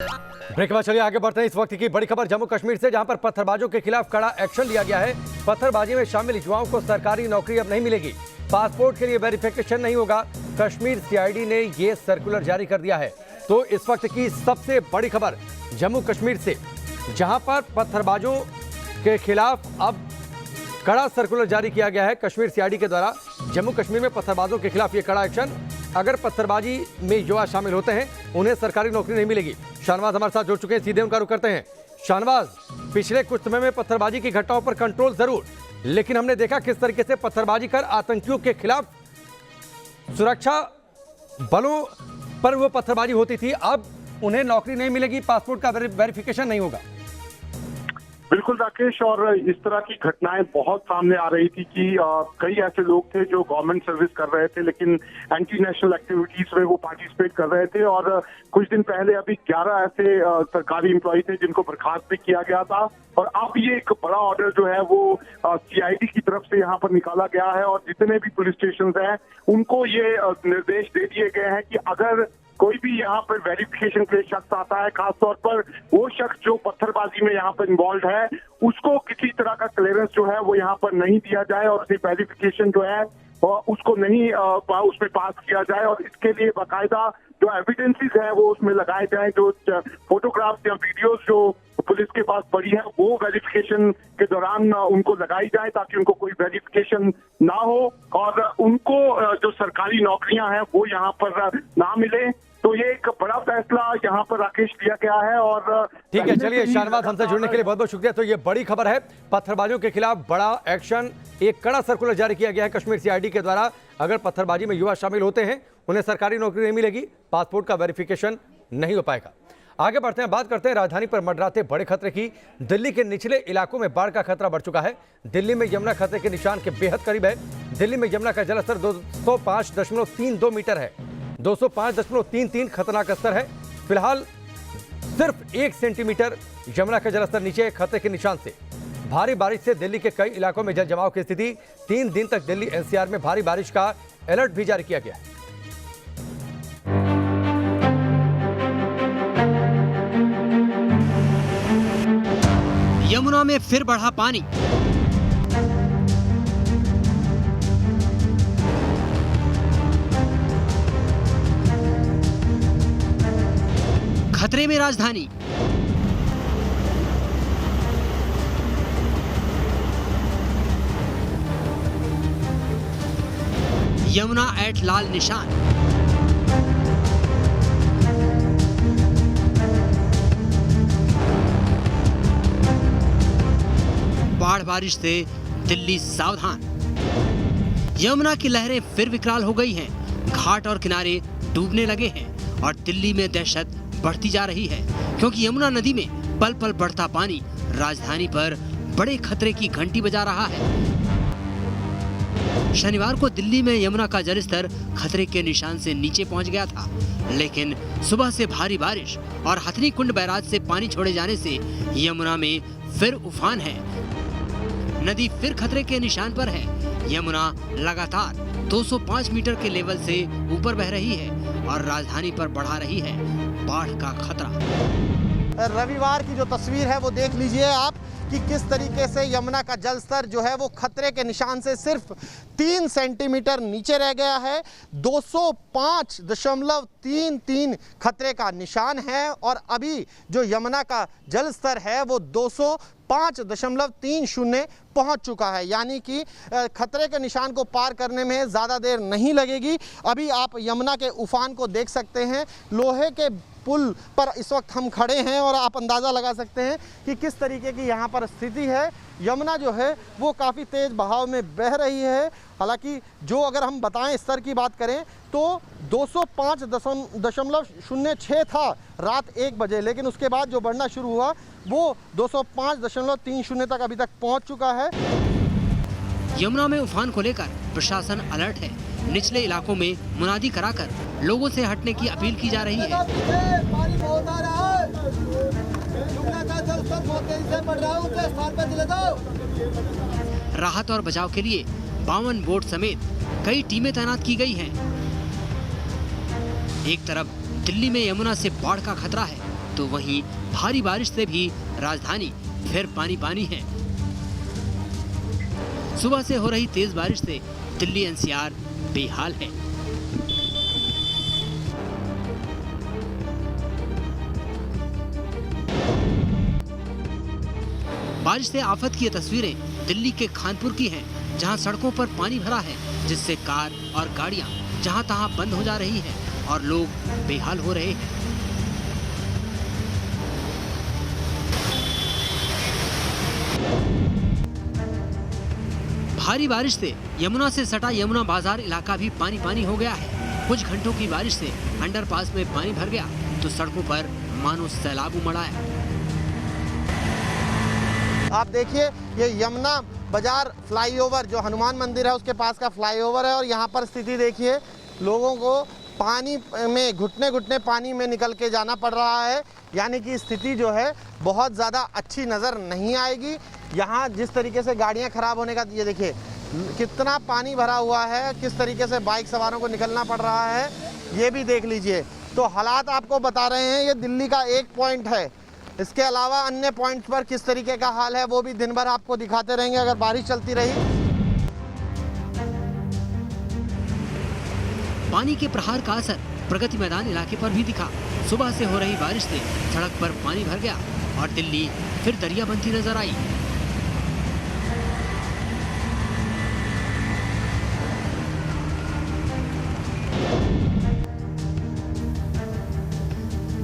Break के बाद चलिए आगे बढ़ते हैं। इस वक्त की बड़ी खबर जम्मू कश्मीर से, जहां पर पत्थरबाजों के खिलाफ कड़ा एक्शन लिया गया है। पत्थरबाजी में शामिल युवाओं को सरकारी नौकरी अब नहीं मिलेगी, पासपोर्ट के लिए वेरिफिकेशन नहीं होगा। कश्मीर सीआईडी ने ये सर्कुलर जारी कर दिया है। तो इस वक्त की सबसे बड़ी खबर जम्मू कश्मीर से, जहां पर पत्थरबाजों के खिलाफ अब कड़ा सर्कुलर जारी किया गया है कश्मीर सीआईडी के द्वारा। जम्मू कश्मीर में पत्थरबाजों के खिलाफ ये कड़ा एक्शन। अगर पत्थरबाजी में युवा शामिल होते हैं उन्हें सरकारी नौकरी नहीं मिलेगी। शाहनवाज हमारे साथ जुड़ चुके हैं, सीधे उनका रुख करते हैं। शाहनवाज, पिछले कुछ समय में पत्थरबाजी की घटनाओं पर कंट्रोल जरूर, लेकिन हमने देखा किस तरीके से पत्थरबाजी कर आतंकियों के खिलाफ सुरक्षा बलों पर वो पत्थरबाजी होती थी। अब उन्हें नौकरी नहीं मिलेगी, पासपोर्ट का वेरिफिकेशन नहीं होगा। बिल्कुल राकेश, और इस तरह की घटनाएं बहुत सामने आ रही थी कि कई ऐसे लोग थे जो गवर्नमेंट सर्विस कर रहे थे लेकिन एंटी नेशनल एक्टिविटीज में वो पार्टिसिपेट कर रहे थे। और कुछ दिन पहले अभी 11 ऐसे सरकारी एम्प्लॉय थे जिनको बर्खास्त भी किया गया था। और अब ये एक बड़ा ऑर्डर जो है वो सीआईडी की तरफ से यहाँ पर निकाला गया है और जितने भी पुलिस स्टेशन हैं उनको ये निर्देश दे दिए गए हैं कि अगर कोई भी यहाँ पर वेरिफिकेशन के लिए शख्स आता है, खासतौर पर वो शख्स जो पत्थरबाजी में यहाँ पर इन्वॉल्व है, उसको किसी तरह का क्लियरेंस जो है वो यहाँ पर नहीं दिया जाए और उसे वेरिफिकेशन जो है उसको नहीं उसमें पास किया जाए। और इसके लिए बाकायदा जो एविडेंसेस है वो उसमें लगाए जाए, जो फोटोग्राफ्स या वीडियोस जो पुलिस के पास पड़ी है वो वेरिफिकेशन के दौरान उनको लगाई जाए ताकि उनको कोई वेरिफिकेशन ना हो और उनको जो सरकारी नौकरियां हैं वो यहाँ पर ना मिले। तो ये एक बड़ा फैसला यहाँ पर राकेश लिया गया है। और ठीक है, चलिए शाहनवाज, हमसे जुड़ने के लिए बहुत बहुत शुक्रिया। तो ये बड़ी खबर है, पत्थरबाजों के खिलाफ बड़ा एक्शन, एक कड़ा सर्कुलर जारी किया गया है कश्मीर सीआईडी के द्वारा। अगर पत्थरबाजी में युवा शामिल होते हैं उन्हें सरकारी नौकरी नहीं मिलेगी, पासपोर्ट का वेरिफिकेशन नहीं हो पाएगा। आगे बढ़ते हैं, बात करते हैं राजधानी पर मंडराते बड़े खतरे की। दिल्ली के निचले इलाकों में बाढ़ का खतरा बढ़ चुका है। दिल्ली में यमुना खतरे के निशान के बेहद करीब है। दिल्ली में यमुना का जलस्तर 205.32 मीटर है, 205.33 खतरनाक स्तर है। फिलहाल सिर्फ 1 सेंटीमीटर यमुना का जलस्तर नीचे है खतरे के निशान से। भारी बारिश से दिल्ली के कई इलाकों में जल जमाव की स्थिति। 3 दिन तक दिल्ली एनसीआर में भारी बारिश का अलर्ट भी जारी किया गया है। यमुना में फिर बढ़ा पानी। खतरे में राजधानी। यमुना एट लाल निशान। बाढ़ बारिश से दिल्ली सावधान। यमुना की लहरें फिर विकराल हो गई हैं। घाट और किनारे डूबने लगे हैं और दिल्ली में दहशत बढ़ती जा रही है, क्योंकि यमुना नदी में पल पल बढ़ता पानी राजधानी पर बड़े खतरे की घंटी बजा रहा है। शनिवार को दिल्ली में यमुना का जलस्तर खतरे के निशान से नीचे पहुंच गया था, लेकिन सुबह से भारी बारिश और हथनी कुंड बैराज से पानी छोड़े जाने से यमुना में फिर उफान है। नदी फिर खतरे के निशान पर है। यमुना लगातार 205 मीटर के लेवल से ऊपर बह रही है और राजधानी पर बढ़ा रही है बाढ़ का खतरा। रविवार की जो तस्वीर है वो देख लीजिए आप कि किस तरीके से यमुना का जल स्तर जो है वो खतरे के निशान से सिर्फ 3 सेंटीमीटर नीचे रह गया है। 205.33 खतरे का निशान है और अभी जो यमुना का जल स्तर है वो 205.30 पहुंच चुका है, यानी कि खतरे के निशान को पार करने में ज़्यादा देर नहीं लगेगी। अभी आप यमुना के उफान को देख सकते हैं। लोहे के पुल पर इस वक्त हम खड़े हैं और आप अंदाज़ा लगा सकते हैं कि किस तरीके की यहाँ पर स्थिति है। यमुना जो है वो काफ़ी तेज़ बहाव में बह रही है। हालांकि जो अगर हम बताएं स्तर की बात करें तो 205.06 था रात 1 बजे, लेकिन उसके बाद जो बढ़ना शुरू हुआ वो 205.30 तक अभी तक पहुँच चुका है। यमुना में उफान को लेकर प्रशासन अलर्ट है। निचले इलाकों में मुनादी कराकर लोगों से हटने की अपील की जा रही है। राहत और बचाव के लिए 52 बोट समेत कई टीमें तैनात की गई हैं। एक तरफ दिल्ली में यमुना से बाढ़ का खतरा है तो वहीं भारी बारिश से भी राजधानी फिर पानी पानी है। सुबह से हो रही तेज बारिश से दिल्ली एनसीआर बेहाल है। बारिश से आफत की ये तस्वीरें दिल्ली के खानपुर की हैं, जहां सड़कों पर पानी भरा है, जिससे कार और गाड़ियां जहां तहां बंद हो जा रही हैं और लोग बेहाल हो रहे हैं। भारी बारिश से यमुना से सटा यमुना बाजार इलाका भी पानी पानी हो गया है। कुछ घंटों की बारिश से अंडरपास में पानी भर गया तो सड़कों पर मानो सैलाब उमड़ा है। आप देखिए ये यमुना बाजार फ्लाईओवर जो हनुमान मंदिर है उसके पास का फ्लाईओवर है और यहाँ पर स्थिति देखिए, लोगों को पानी में घुटने घुटने पानी में निकल के जाना पड़ रहा है। यानी कि स्थिति जो है बहुत ज़्यादा अच्छी नज़र नहीं आएगी। यहाँ जिस तरीके से गाड़ियाँ खराब होने का, ये देखिए कितना पानी भरा हुआ है, किस तरीके से बाइक सवारों को निकलना पड़ रहा है, ये भी देख लीजिए। तो हालात आपको बता रहे हैं, ये दिल्ली का एक पॉइंट है। इसके अलावा अन्य पॉइंट्स पर किस तरीके का हाल है वो भी दिन भर आपको दिखाते रहेंगे अगर बारिश चलती रही। पानी के प्रहार का असर प्रगति मैदान इलाके पर भी दिखा। सुबह से हो रही बारिश से सड़क पर पानी भर गया और दिल्ली फिर दरिया बनती नजर आई।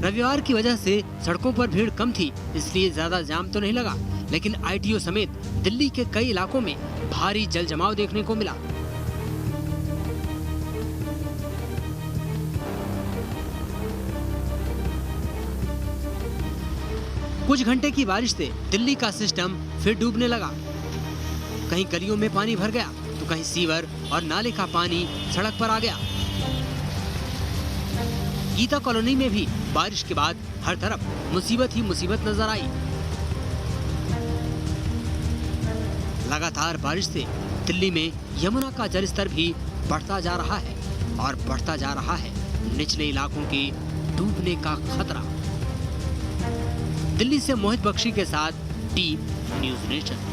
रविवार की वजह से सड़कों पर भीड़ कम थी, इसलिए ज्यादा जाम तो नहीं लगा, लेकिन आईटीओ समेत दिल्ली के कई इलाकों में भारी जल जमाव देखने को मिला। कुछ घंटे की बारिश से दिल्ली का सिस्टम फिर डूबने लगा। कहीं गलियों में पानी भर गया तो कहीं सीवर और नाले का पानी सड़क पर आ गया। गीता कॉलोनी में भी बारिश के बाद हर तरफ मुसीबत ही मुसीबत नजर आई। लगातार बारिश से दिल्ली में यमुना का जलस्तर भी बढ़ता जा रहा है और बढ़ता जा रहा है निचले इलाकों के डूबने का खतरा। दिल्ली से मोहित बख्शी के साथ टीम न्यूज़ नेशन।